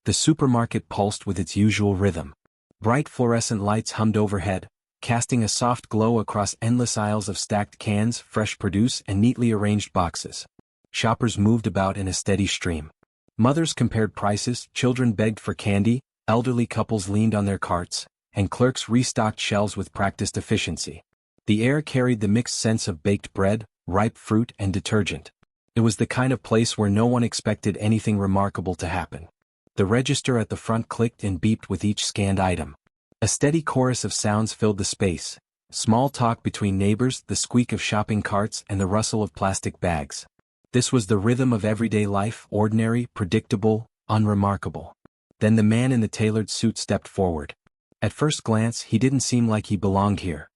The supermarket pulsed with its usual rhythm. Bright fluorescent lights hummed overhead, casting a soft glow across endless aisles of stacked cans, fresh produce, and neatly arranged boxes. Shoppers moved about in a steady stream. Mothers compared prices, children begged for candy, elderly couples leaned on their carts, and clerks restocked shelves with practiced efficiency. The air carried the mixed scents of baked bread, ripe fruit, and detergent. It was the kind of place where no one expected anything remarkable to happen. The register at the front clicked and beeped with each scanned item. A steady chorus of sounds filled the space: small talk between neighbors, the squeak of shopping carts, and the rustle of plastic bags. This was the rhythm of everyday life, ordinary, predictable, unremarkable. Then the man in the tailored suit stepped forward. At first glance, he didn't seem like he belonged here.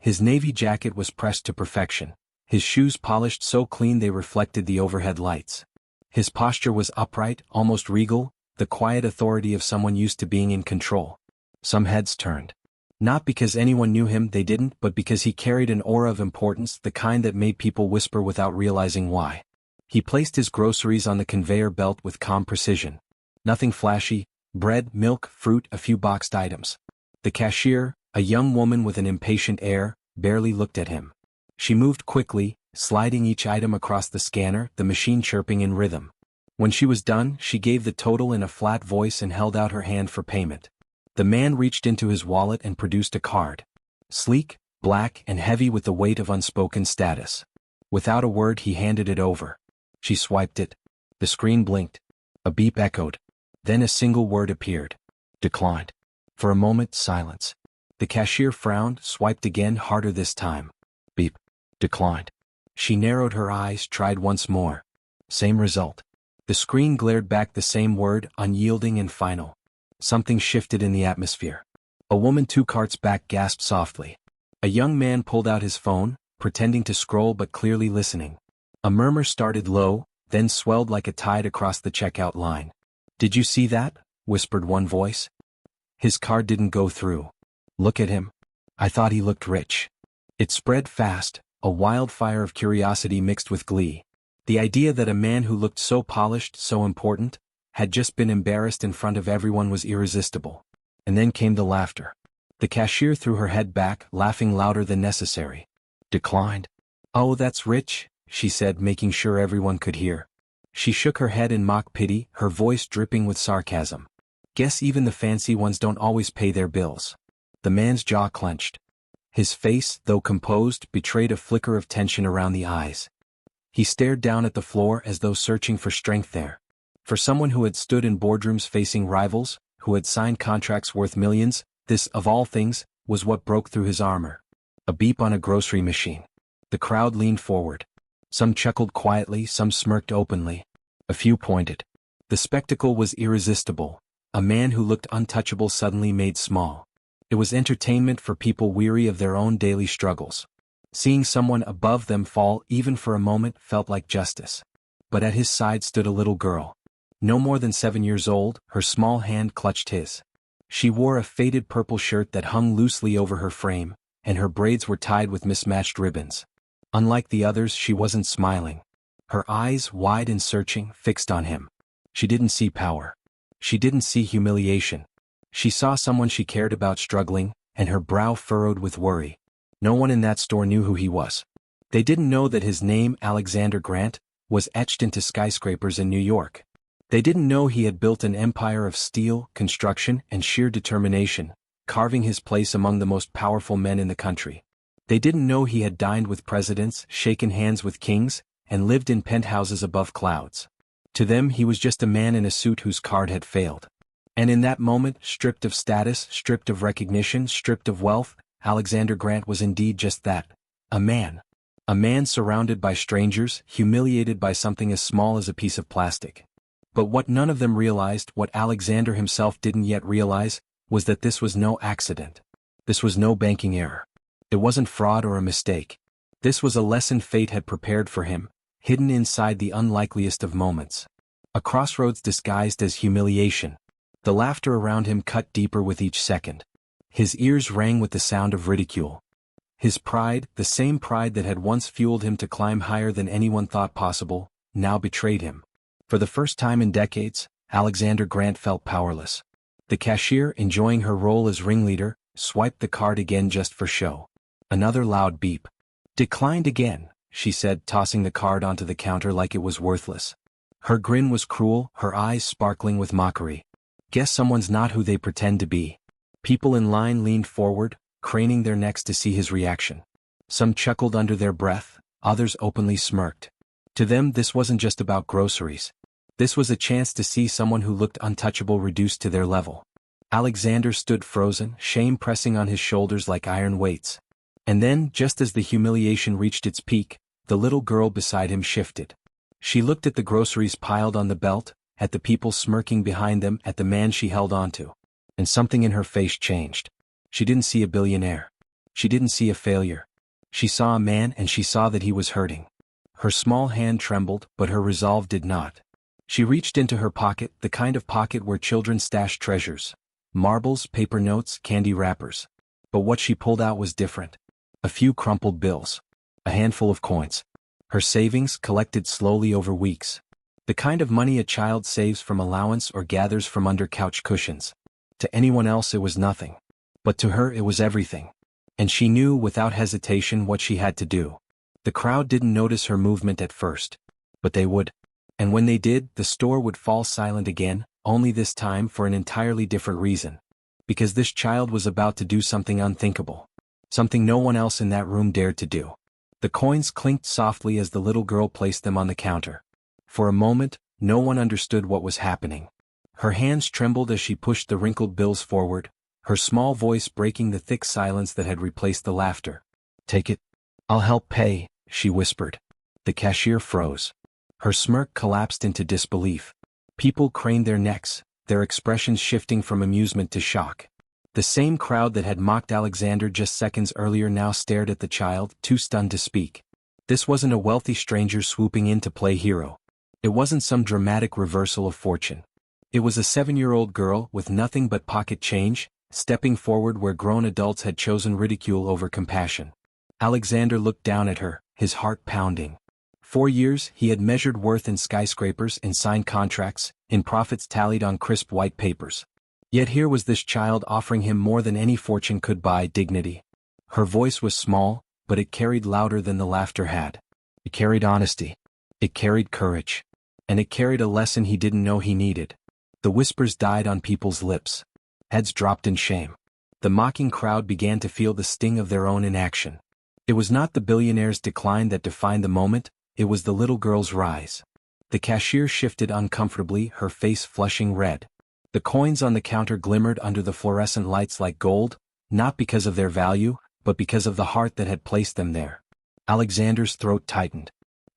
His navy jacket was pressed to perfection, his shoes polished so clean they reflected the overhead lights. His posture was upright, almost regal, the quiet authority of someone used to being in control. Some heads turned. Not because anyone knew him, they didn't, but because he carried an aura of importance, the kind that made people whisper without realizing why. He placed his groceries on the conveyor belt with calm precision. Nothing flashy: bread, milk, fruit, a few boxed items. The cashier, a young woman with an impatient air, barely looked at him. She moved quickly, sliding each item across the scanner, the machine chirping in rhythm. When she was done, she gave the total in a flat voice and held out her hand for payment. The man reached into his wallet and produced a card. Sleek, black, and heavy with the weight of unspoken status. Without a word, he handed it over. She swiped it. The screen blinked. A beep echoed. Then a single word appeared. Declined. For a moment, silence. The cashier frowned, swiped again, harder this time. Beep. Declined. She narrowed her eyes, tried once more. Same result. The screen glared back the same word, unyielding and final. Something shifted in the atmosphere. A woman 2 carts back gasped softly. A young man pulled out his phone, pretending to scroll but clearly listening. A murmur started low, then swelled like a tide across the checkout line. "Did you see that?" whispered one voice. "His card didn't go through. Look at him. I thought he looked rich." It spread fast, a wildfire of curiosity mixed with glee. The idea that a man who looked so polished, so important, had just been embarrassed in front of everyone was irresistible. And then came the laughter. The cashier threw her head back, laughing louder than necessary. Declined. "Oh, that's rich," she said, making sure everyone could hear. She shook her head in mock pity, her voice dripping with sarcasm. "Guess even the fancy ones don't always pay their bills." The man's jaw clenched. His face, though composed, betrayed a flicker of tension around the eyes. He stared down at the floor as though searching for strength there. For someone who had stood in boardrooms facing rivals, who had signed contracts worth millions, this, of all things, was what broke through his armor. A beep on a grocery machine. The crowd leaned forward. Some chuckled quietly, some smirked openly. A few pointed. The spectacle was irresistible. A man who looked untouchable suddenly made small. It was entertainment for people weary of their own daily struggles. Seeing someone above them fall, even for a moment, felt like justice. But at his side stood a little girl. No more than 7 years old, her small hand clutched his. She wore a faded purple shirt that hung loosely over her frame, and her braids were tied with mismatched ribbons. Unlike the others, she wasn't smiling. Her eyes, wide and searching, fixed on him. She didn't see power. She didn't see humiliation. She saw someone she cared about struggling, and her brow furrowed with worry. No one in that store knew who he was. They didn't know that his name, Alexander Grant, was etched into skyscrapers in New York. They didn't know he had built an empire of steel, construction, and sheer determination, carving his place among the most powerful men in the country. They didn't know he had dined with presidents, shaken hands with kings, and lived in penthouses above clouds. To them, he was just a man in a suit whose card had failed. And in that moment, stripped of status, stripped of recognition, stripped of wealth, Alexander Grant was indeed just that. A man. A man surrounded by strangers, humiliated by something as small as a piece of plastic. But what none of them realized, what Alexander himself didn't yet realize, was that this was no accident. This was no banking error. It wasn't fraud or a mistake. This was a lesson fate had prepared for him, hidden inside the unlikeliest of moments. A crossroads disguised as humiliation. The laughter around him cut deeper with each second. His ears rang with the sound of ridicule. His pride, the same pride that had once fueled him to climb higher than anyone thought possible, now betrayed him. For the first time in decades, Alexander Grant felt powerless. The cashier, enjoying her role as ringleader, swiped the card again just for show. Another loud beep. "Declined again," she said, tossing the card onto the counter like it was worthless. Her grin was cruel, her eyes sparkling with mockery. Guess someone's not who they pretend to be. People in line leaned forward, craning their necks to see his reaction. Some chuckled under their breath, others openly smirked. To them, this wasn't just about groceries. This was a chance to see someone who looked untouchable reduced to their level. Alexander stood frozen, shame pressing on his shoulders like iron weights. And then, just as the humiliation reached its peak, the little girl beside him shifted. She looked at the groceries piled on the belt, at the people smirking behind them, at the man she held onto. And something in her face changed. She didn't see a billionaire. She didn't see a failure. She saw a man, and she saw that he was hurting. Her small hand trembled, but her resolve did not. She reached into her pocket, the kind of pocket where children stash treasures. Marbles, paper notes, candy wrappers. But what she pulled out was different. A few crumpled bills. A handful of coins. Her savings, collected slowly over weeks. The kind of money a child saves from allowance or gathers from under couch cushions. To anyone else it was nothing. But to her it was everything. And she knew without hesitation what she had to do. The crowd didn't notice her movement at first. But they would. And when they did, the store would fall silent again, only this time for an entirely different reason. Because this child was about to do something unthinkable. Something no one else in that room dared to do. The coins clinked softly as the little girl placed them on the counter. For a moment, no one understood what was happening. Her hands trembled as she pushed the wrinkled bills forward, her small voice breaking the thick silence that had replaced the laughter. "Take it. I'll help pay," she whispered. The cashier froze. Her smirk collapsed into disbelief. People craned their necks, their expressions shifting from amusement to shock. The same crowd that had mocked Alexander just seconds earlier now stared at the child, too stunned to speak. This wasn't a wealthy stranger swooping in to play hero. It wasn't some dramatic reversal of fortune. It was a 7-year-old girl with nothing but pocket change, stepping forward where grown adults had chosen ridicule over compassion. Alexander looked down at her, his heart pounding. For years, he had measured worth in skyscrapers, in signed contracts, in profits tallied on crisp white papers. Yet here was this child offering him more than any fortune could buy: dignity. Her voice was small, but it carried louder than the laughter had. It carried honesty. It carried courage. And it carried a lesson he didn't know he needed. The whispers died on people's lips. Heads dropped in shame. The mocking crowd began to feel the sting of their own inaction. It was not the billionaire's decline that defined the moment, it was the little girl's rise. The cashier shifted uncomfortably, her face flushing red. The coins on the counter glimmered under the fluorescent lights like gold, not because of their value, but because of the heart that had placed them there. Alexander's throat tightened.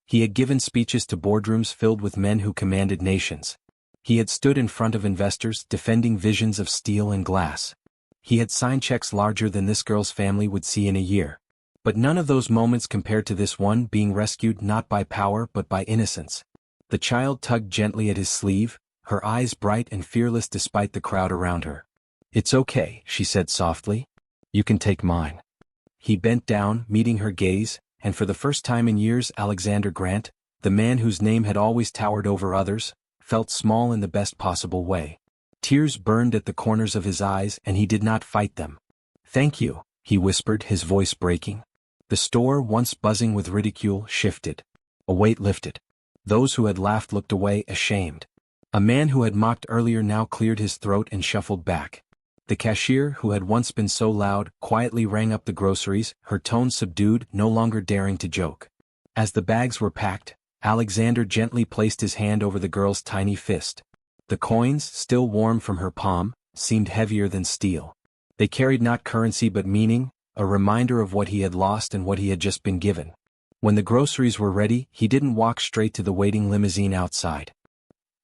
He had given speeches to boardrooms filled with men who commanded nations. He had stood in front of investors, defending visions of steel and glass. He had signed checks larger than this girl's family would see in a year. But none of those moments compared to this one, being rescued not by power but by innocence. The child tugged gently at his sleeve, her eyes bright and fearless despite the crowd around her. "It's okay," she said softly. "You can take mine." He bent down, meeting her gaze, and for the first time in years Alexander Grant, the man whose name had always towered over others, felt small in the best possible way. Tears burned at the corners of his eyes and he did not fight them. "Thank you," he whispered, his voice breaking. The store, once buzzing with ridicule, shifted. A weight lifted. Those who had laughed looked away, ashamed. A man who had mocked earlier now cleared his throat and shuffled back. The cashier, who had once been so loud, quietly rang up the groceries, her tone subdued, no longer daring to joke. As the bags were packed, Alexander gently placed his hand over the girl's tiny fist. The coins, still warm from her palm, seemed heavier than steel. They carried not currency but meaning, a reminder of what he had lost and what he had just been given. When the groceries were ready, he didn't walk straight to the waiting limousine outside.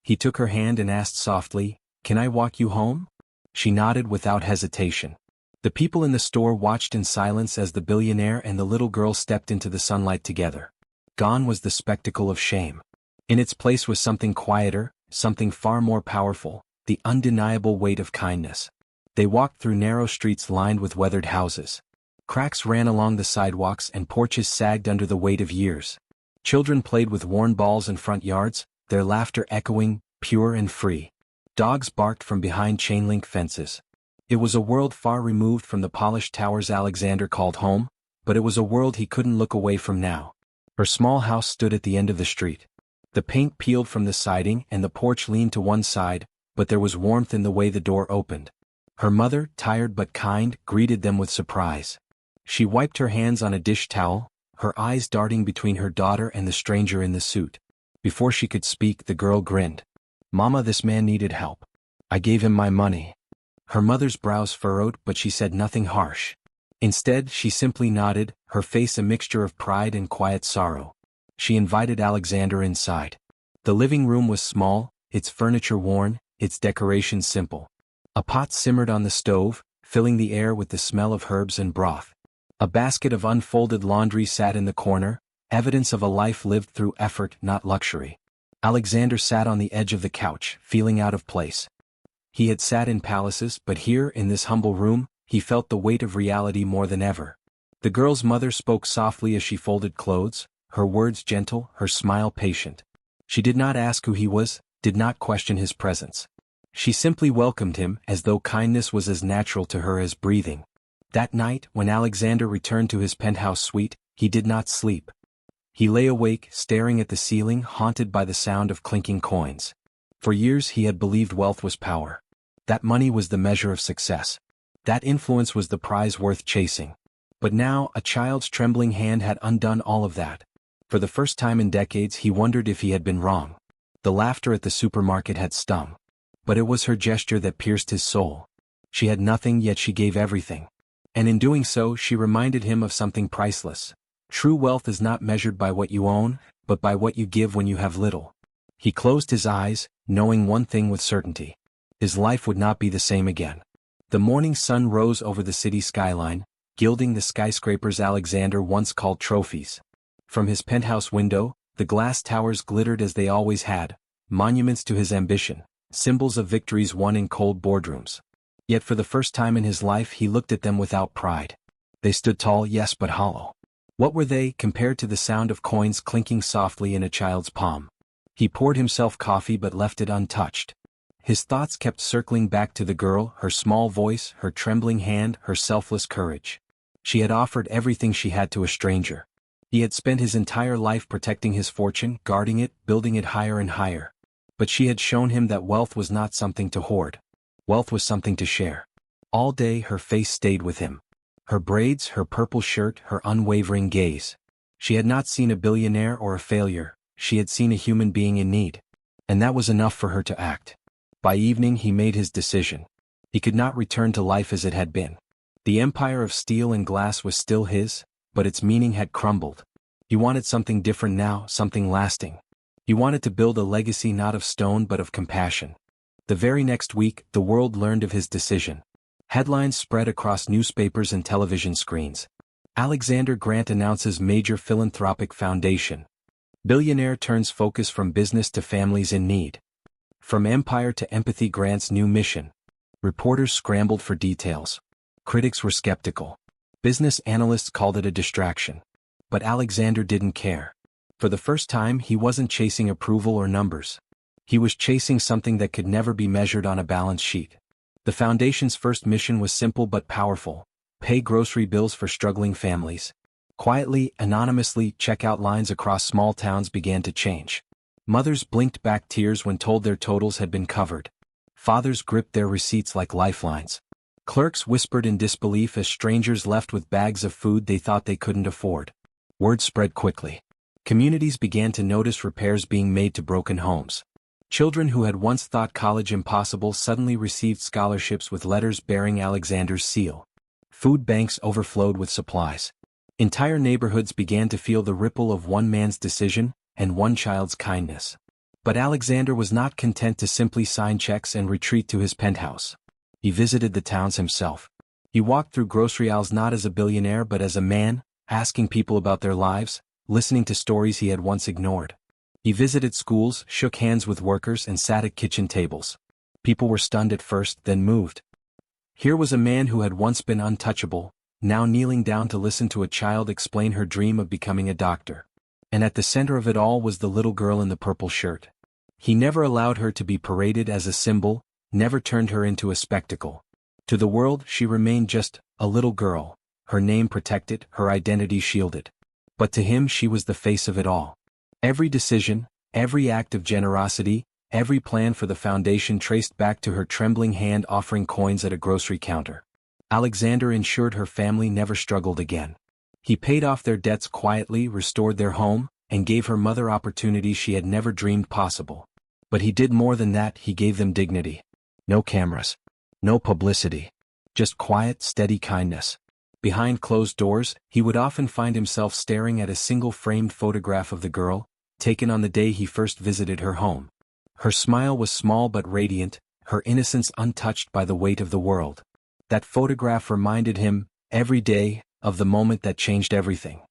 He took her hand and asked softly, "Can I walk you home?" She nodded without hesitation. The people in the store watched in silence as the billionaire and the little girl stepped into the sunlight together. Gone was the spectacle of shame. In its place was something quieter, something far more powerful, the undeniable weight of kindness. They walked through narrow streets lined with weathered houses. Cracks ran along the sidewalks and porches sagged under the weight of years. Children played with worn balls in front yards, their laughter echoing, pure and free. Dogs barked from behind chain-link fences. It was a world far removed from the polished towers Alexander called home, but it was a world he couldn't look away from now. Her small house stood at the end of the street. The paint peeled from the siding and the porch leaned to one side, but there was warmth in the way the door opened. Her mother, tired but kind, greeted them with surprise. She wiped her hands on a dish towel, her eyes darting between her daughter and the stranger in the suit. Before she could speak, the girl grinned. "Mama, this man needed help. I gave him my money." Her mother's brows furrowed, but she said nothing harsh. Instead, she simply nodded, her face a mixture of pride and quiet sorrow. She invited Alexander inside. The living room was small, its furniture worn, its decorations simple. A pot simmered on the stove, filling the air with the smell of herbs and broth. A basket of unfolded laundry sat in the corner, evidence of a life lived through effort, not luxury. Alexander sat on the edge of the couch, feeling out of place. He had sat in palaces, but here, in this humble room, he felt the weight of reality more than ever. The girl's mother spoke softly as she folded clothes, her words gentle, her smile patient. She did not ask who he was, did not question his presence. She simply welcomed him, as though kindness was as natural to her as breathing. That night, when Alexander returned to his penthouse suite, he did not sleep. He lay awake, staring at the ceiling, haunted by the sound of clinking coins. For years he had believed wealth was power. That money was the measure of success. That influence was the prize worth chasing. But now, a child's trembling hand had undone all of that. For the first time in decades he wondered if he had been wrong. The laughter at the supermarket had stung. But it was her gesture that pierced his soul. She had nothing, yet she gave everything. And in doing so, she reminded him of something priceless. True wealth is not measured by what you own, but by what you give when you have little. He closed his eyes, knowing one thing with certainty. His life would not be the same again. The morning sun rose over the city skyline, gilding the skyscrapers Alexander once called trophies. From his penthouse window, the glass towers glittered as they always had, monuments to his ambition, symbols of victories won in cold boardrooms. Yet for the first time in his life he looked at them without pride. They stood tall, yes, but hollow. What were they, compared to the sound of coins clinking softly in a child's palm? He poured himself coffee but left it untouched. His thoughts kept circling back to the girl, her small voice, her trembling hand, her selfless courage. She had offered everything she had to a stranger. He had spent his entire life protecting his fortune, guarding it, building it higher and higher. But she had shown him that wealth was not something to hoard. Wealth was something to share. All day her face stayed with him. Her braids, her purple shirt, her unwavering gaze. She had not seen a billionaire or a failure, she had seen a human being in need. And that was enough for her to act. By evening he made his decision. He could not return to life as it had been. The empire of steel and glass was still his, but its meaning had crumbled. He wanted something different now, something lasting. He wanted to build a legacy not of stone but of compassion. The very next week, the world learned of his decision. Headlines spread across newspapers and television screens. Alexander Grant announces major philanthropic foundation. Billionaire turns focus from business to families in need. From empire to empathy, Grant's new mission. Reporters scrambled for details. Critics were skeptical. Business analysts called it a distraction. But Alexander didn't care. For the first time, he wasn't chasing approval or numbers. He was chasing something that could never be measured on a balance sheet. The foundation's first mission was simple but powerful: pay grocery bills for struggling families. Quietly, anonymously, checkout lines across small towns began to change. Mothers blinked back tears when told their totals had been covered. Fathers gripped their receipts like lifelines. Clerks whispered in disbelief as strangers left with bags of food they thought they couldn't afford. Word spread quickly. Communities began to notice repairs being made to broken homes. Children who had once thought college impossible suddenly received scholarships with letters bearing Alexander's seal. Food banks overflowed with supplies. Entire neighborhoods began to feel the ripple of one man's decision and one child's kindness. But Alexander was not content to simply sign checks and retreat to his penthouse. He visited the towns himself. He walked through grocery aisles not as a billionaire but as a man, asking people about their lives, listening to stories he had once ignored. He visited schools, shook hands with workers, and sat at kitchen tables. People were stunned at first, then moved. Here was a man who had once been untouchable, now kneeling down to listen to a child explain her dream of becoming a doctor. And at the center of it all was the little girl in the purple shirt. He never allowed her to be paraded as a symbol, never turned her into a spectacle. To the world she remained just a little girl, her name protected, her identity shielded. But to him she was the face of it all. Every decision, every act of generosity, every plan for the foundation traced back to her trembling hand offering coins at a grocery counter. Alexander ensured her family never struggled again. He paid off their debts quietly, restored their home, and gave her mother opportunities she had never dreamed possible. But he did more than that, he gave them dignity. No cameras. No publicity. Just quiet, steady kindness. Behind closed doors, he would often find himself staring at a single framed photograph of the girl, taken on the day he first visited her home. Her smile was small but radiant, her innocence untouched by the weight of the world. That photograph reminded him, every day, of the moment that changed everything.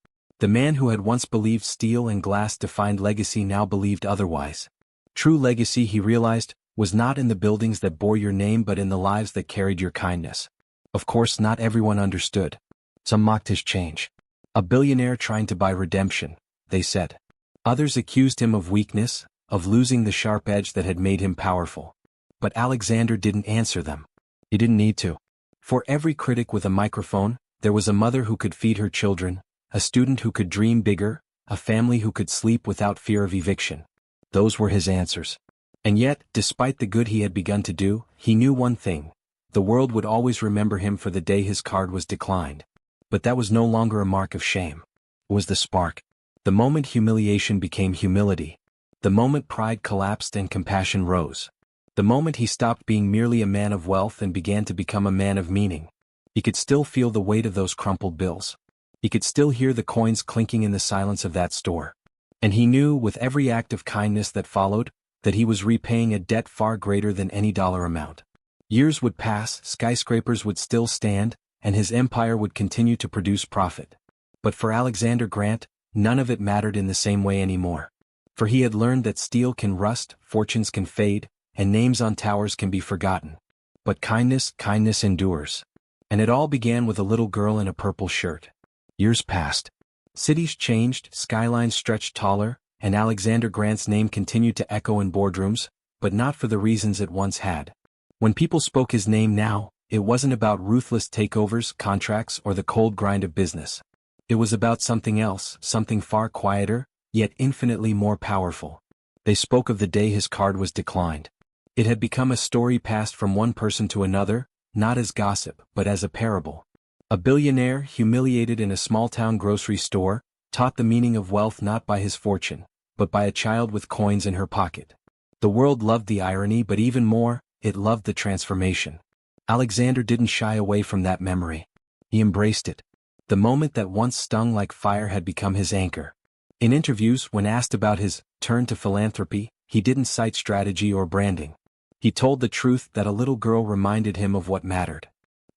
The man who had once believed steel and glass defined legacy now believed otherwise. True legacy, he realized, was not in the buildings that bore your name but in the lives that carried your kindness. Of course, not everyone understood. Some mocked his change. A billionaire trying to buy redemption, they said. Others accused him of weakness, of losing the sharp edge that had made him powerful. But Alexander didn't answer them. He didn't need to. For every critic with a microphone, there was a mother who could feed her children, a student who could dream bigger, a family who could sleep without fear of eviction. Those were his answers. And yet, despite the good he had begun to do, he knew one thing. The world would always remember him for the day his card was declined. But that was no longer a mark of shame. It was the spark. The moment humiliation became humility. The moment pride collapsed and compassion rose. The moment he stopped being merely a man of wealth and began to become a man of meaning. He could still feel the weight of those crumpled bills. He could still hear the coins clinking in the silence of that store. And he knew, with every act of kindness that followed, that he was repaying a debt far greater than any dollar amount. Years would pass, skyscrapers would still stand, and his empire would continue to produce profit. But for Alexander Grant, none of it mattered in the same way anymore. For he had learned that steel can rust, fortunes can fade, and names on towers can be forgotten. But kindness endures. And it all began with a little girl in a purple shirt. Years passed. Cities changed, skylines stretched taller, and Alexander Grant's name continued to echo in boardrooms, but not for the reasons it once had. When people spoke his name now, it wasn't about ruthless takeovers, contracts, or the cold grind of business. It was about something else, something far quieter, yet infinitely more powerful. They spoke of the day his card was declined. It had become a story passed from one person to another, not as gossip, but as a parable. A billionaire, humiliated in a small-town grocery store, taught the meaning of wealth not by his fortune, but by a child with coins in her pocket. The world loved the irony, but even more, it loved the transformation. Alexander didn't shy away from that memory. He embraced it. The moment that once stung like fire had become his anchor. In interviews, when asked about his turn to philanthropy, he didn't cite strategy or branding. He told the truth that a little girl reminded him of what mattered.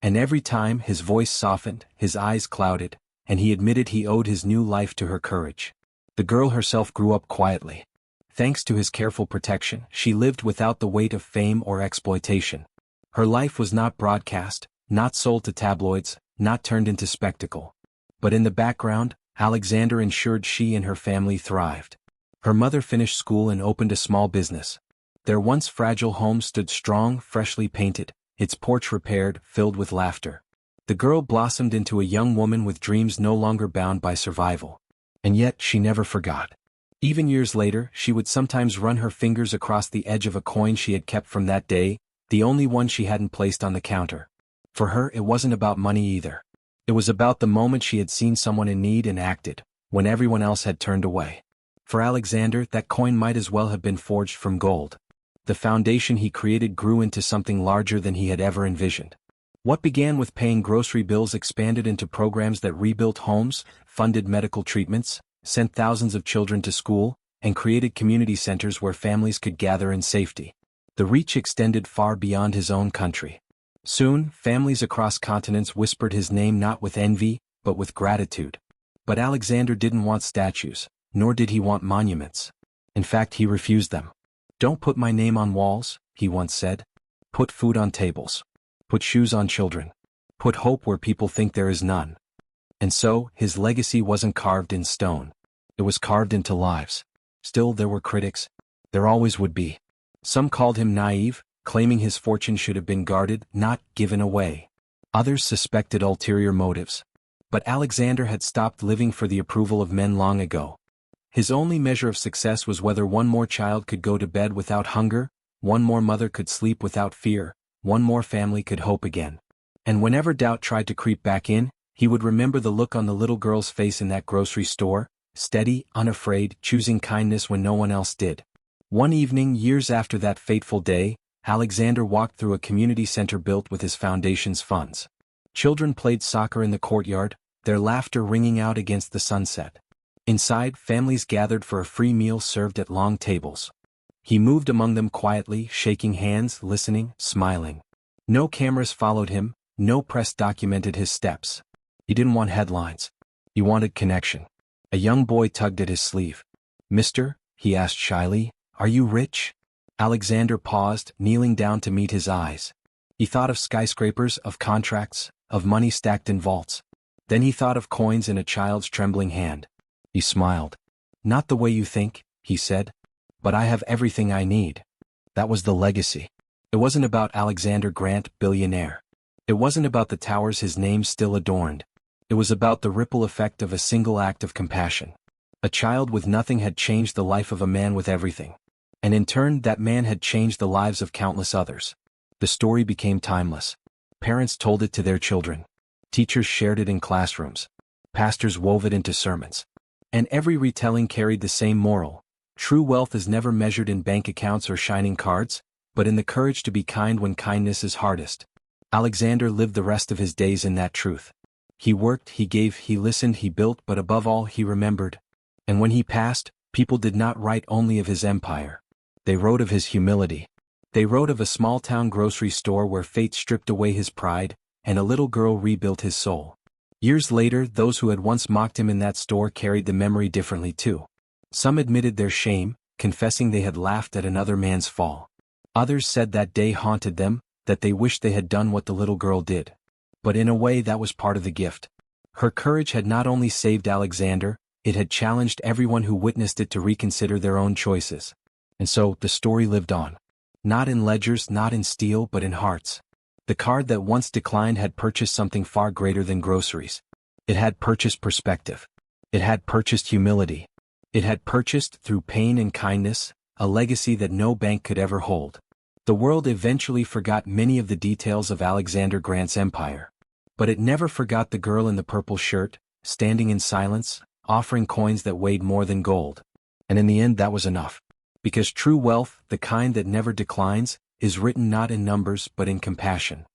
And every time his voice softened, his eyes clouded, and he admitted he owed his new life to her courage. The girl herself grew up quietly. Thanks to his careful protection, she lived without the weight of fame or exploitation. Her life was not broadcast, not sold to tabloids, not turned into spectacle. But in the background, Alexander ensured she and her family thrived. Her mother finished school and opened a small business. Their once fragile home stood strong, freshly painted, its porch repaired, filled with laughter. The girl blossomed into a young woman with dreams no longer bound by survival. And yet she never forgot. Even years later, she would sometimes run her fingers across the edge of a coin she had kept from that day, the only one she hadn't placed on the counter. For her, it wasn't about money either. It was about the moment she had seen someone in need and acted, when everyone else had turned away. For Alexander, that coin might as well have been forged from gold. The foundation he created grew into something larger than he had ever envisioned. What began with paying grocery bills expanded into programs that rebuilt homes, funded medical treatments, sent thousands of children to school, and created community centers where families could gather in safety. The reach extended far beyond his own country. Soon, families across continents whispered his name not with envy, but with gratitude. But Alexander didn't want statues, nor did he want monuments. In fact, he refused them. "Don't put my name on walls," he once said. "Put food on tables. Put shoes on children. Put hope where people think there is none." And so, his legacy wasn't carved in stone. It was carved into lives. Still, there were critics. There always would be. Some called him naive, claiming his fortune should have been guarded, not given away. Others suspected ulterior motives. But Alexander had stopped living for the approval of men long ago. His only measure of success was whether one more child could go to bed without hunger, one more mother could sleep without fear, one more family could hope again. And whenever doubt tried to creep back in, he would remember the look on the little girl's face in that grocery store, steady, unafraid, choosing kindness when no one else did. One evening, years after that fateful day, Alexander walked through a community center built with his foundation's funds. Children played soccer in the courtyard, their laughter ringing out against the sunset. Inside, families gathered for a free meal served at long tables. He moved among them quietly, shaking hands, listening, smiling. No cameras followed him, no press documented his steps. He didn't want headlines. He wanted connection. A young boy tugged at his sleeve. "Mister," he asked shyly, "are you rich?" Alexander paused, kneeling down to meet his eyes. He thought of skyscrapers, of contracts, of money stacked in vaults. Then he thought of coins in a child's trembling hand. He smiled. "Not the way you think," he said. "But I have everything I need." That was the legacy. It wasn't about Alexander Grant, billionaire. It wasn't about the towers his name still adorned. It was about the ripple effect of a single act of compassion. A child with nothing had changed the life of a man with everything. And in turn, that man had changed the lives of countless others. The story became timeless. Parents told it to their children. Teachers shared it in classrooms. Pastors wove it into sermons. And every retelling carried the same moral. True wealth is never measured in bank accounts or shining cards, but in the courage to be kind when kindness is hardest. Alexander lived the rest of his days in that truth. He worked, he gave, he listened, he built, but above all he remembered. And when he passed, people did not write only of his empire. They wrote of his humility. They wrote of a small-town grocery store where fate stripped away his pride, and a little girl rebuilt his soul. Years later, those who had once mocked him in that store carried the memory differently too. Some admitted their shame, confessing they had laughed at another man's fall. Others said that day haunted them, that they wished they had done what the little girl did. But in a way that was part of the gift. Her courage had not only saved Alexander, it had challenged everyone who witnessed it to reconsider their own choices. And so, the story lived on. Not in ledgers, not in steel, but in hearts. The card that once declined had purchased something far greater than groceries. It had purchased perspective. It had purchased humility. It had purchased, through pain and kindness, a legacy that no bank could ever hold. The world eventually forgot many of the details of Alexander Grant's empire. But it never forgot the girl in the purple shirt, standing in silence, offering coins that weighed more than gold. And in the end that was enough. Because true wealth, the kind that never declines, is written not in numbers but in compassion.